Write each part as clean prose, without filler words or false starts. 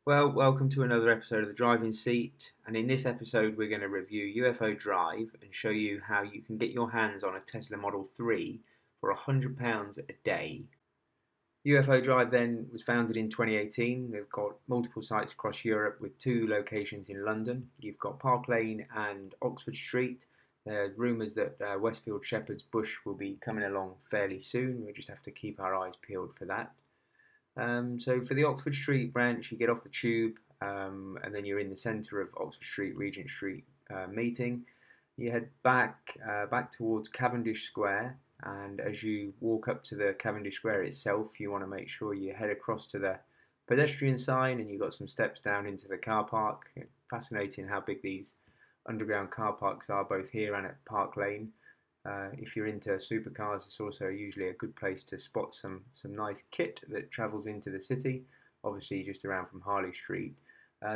Well, welcome to another episode of the Driving Seat. And in this episode, we're going to review UFO Drive and show you how you can get your hands on a Tesla Model 3 for £100 a day. UFO Drive then was founded in 2018. They've got multiple sites across Europe with two locations in London. You've got Park Lane and Oxford Street. There are rumours that Westfield Shepherd's Bush will be coming along fairly soon. We just have to keep our eyes peeled for that. So for the Oxford Street branch, you get off the tube, and then you're in the centre of Oxford Street, Regent Street meeting. You head back towards Cavendish Square, and as you walk up to the Cavendish Square itself, you want to make sure you head across to the pedestrian sign, and you've got some steps down into the car park. Fascinating how big these underground car parks are, both here and at Park Lane. If you're into supercars, it's also usually a good place to spot some nice kit that travels into the city, obviously just around from Harley Street.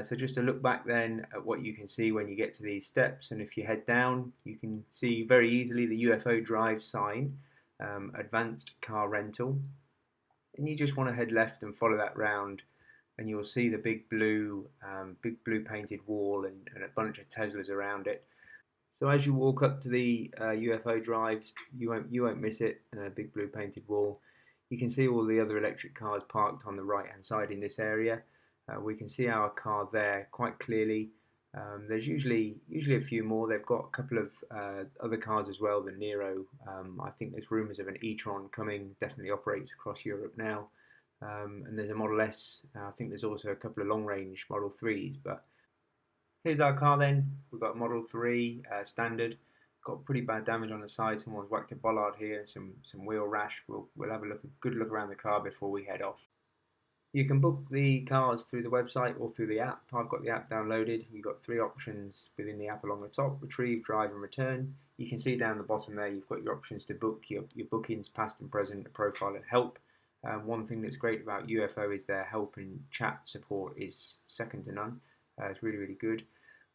So just to look back then at what you can see when you get to these steps, and if you head down, you can see very easily the UFO Drive sign, advanced car rental, and you just want to head left and follow that round, and you'll see the big blue painted wall and a bunch of Teslas around it. So as you walk up to the UFO drives, you won't miss it. Big blue painted wall. You can see all the other electric cars parked on the right hand side in this area. We can see our car there quite clearly. There's usually a few more. They've got a couple of other cars as well. The Nero. I think there's rumours of an e-tron coming. Definitely operates across Europe now. And there's a Model S. I think there's also a couple of long range Model 3s, but here's our car then. We've got Model 3 standard. Got pretty bad damage on the side. Someone's whacked a bollard here, some wheel rash. We'll have a good look around the car before we head off. You can book the cars through the website or through the app. I've got the app downloaded. You've got three options within the app along the top: retrieve, drive, and return. You can see down the bottom there, you've got your options to book your bookings, past and present, a profile, and help. One thing that's great about UFO is their help and chat support is second to none. It's really good.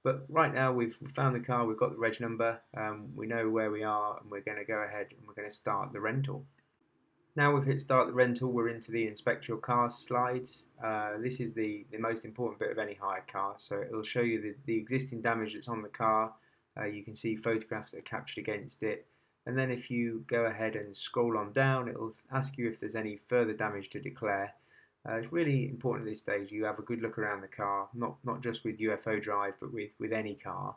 But right now we've found the car, we've got the reg number, we know where we are, and we're going to go ahead and we're going to start the rental. Now we've hit start the rental, we're into the inspect your car slides. This is the most important bit of any hired car, so it'll show you the existing damage that's on the car. You can see photographs that are captured against it, and then if you go ahead and scroll on down, it'll ask you if there's any further damage to declare. It's really important at this stage you have a good look around the car, not just with UFO Drive, but with any car.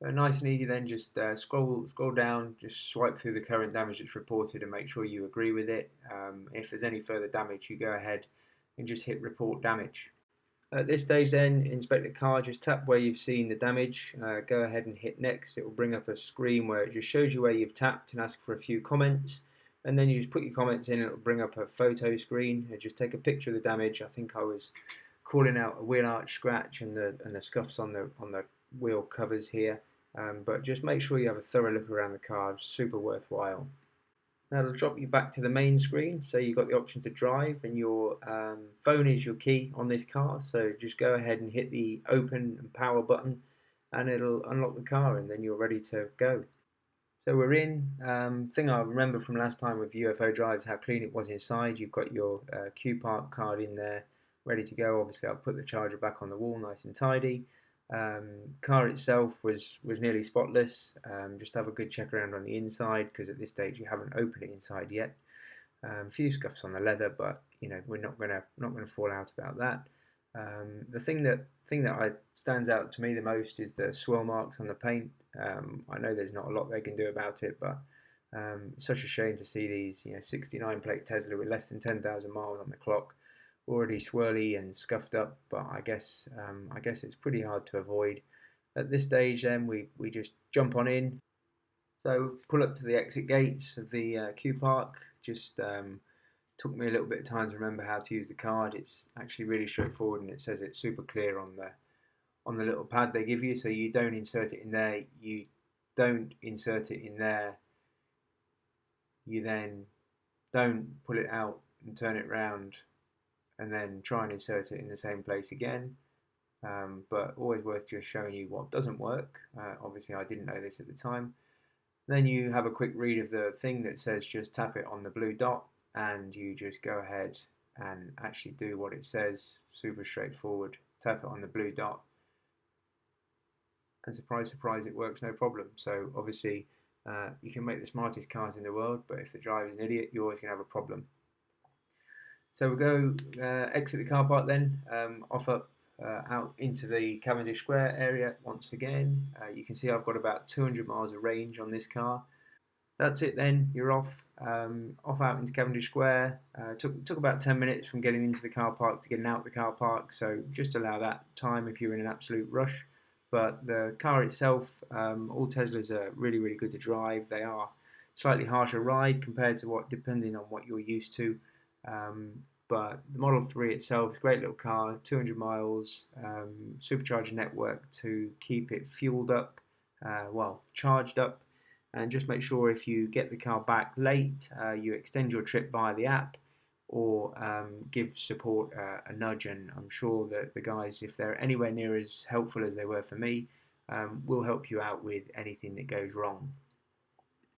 Nice and easy then, just scroll down, just swipe through the current damage that's reported and make sure you agree with it. If there's any further damage, you go ahead and just hit report damage. At this stage then, inspect the car, just tap where you've seen the damage, go ahead and hit next. It will bring up a screen where it just shows you where you've tapped and ask for a few comments. And then you just put your comments in and it'll bring up a photo screen. And just take a picture of the damage. I think I was calling out a wheel arch scratch and the scuffs on the wheel covers here. But just make sure you have a thorough look around the car. It's super worthwhile. Now it'll drop you back to the main screen. So you've got the option to drive, and your phone is your key on this car. So just go ahead and hit the open and power button, and it'll unlock the car, and then you're ready to go. So we're in. Thing I remember from last time with UFO Drive is how clean it was inside. You've got your Q Park card in there, ready to go. Obviously, I'll put the charger back on the wall, nice and tidy. Car itself was nearly spotless. Just have a good check around on the inside because at this stage you haven't opened it inside yet. A few scuffs on the leather, but we're not gonna fall out about that. The thing that stands out to me the most is the swirl marks on the paint. I know there's not a lot they can do about it, but it's such a shame to see these 69 plate Tesla with less than 10,000 miles on the clock already swirly and scuffed up. But I guess it's pretty hard to avoid. At this stage, then we just jump on in. So pull up to the exit gates of the Q Park. Just took me a little bit of time to remember how to use the card. It's actually really straightforward, and it says it's super clear on the little pad they give you. So you don't insert it in there. You don't insert it in there. You then don't pull it out and turn it round, and then try and insert it in the same place again. But always worth just showing you what doesn't work. Obviously, I didn't know this at the time. Then you have a quick read of the thing that says just tap it on the blue dot, and you just go ahead and actually do what it says. Super straightforward. Tap it on the blue dot, and surprise, surprise, it works no problem. So obviously, you can make the smartest cars in the world, but if the driver's an idiot, you're always going to have a problem. So we'll go exit the car park then, off up out into the Cavendish Square area once again. You can see I've got about 200 miles of range on this car. That's it then, you're off, off out into Cavendish Square. Took about 10 minutes from getting into the car park to getting out of the car park, so just allow that time if you're in an absolute rush. But the car itself, all Teslas are really, really good to drive. They are slightly harsher ride compared to depending on what you're used to. Um, but the Model 3 itself is a great little car, 200 miles, supercharger network to keep it fueled up, charged up, and just make sure if you get the car back late, you extend your trip via the app or give support a nudge. And I'm sure that the guys, if they're anywhere near as helpful as they were for me, will help you out with anything that goes wrong.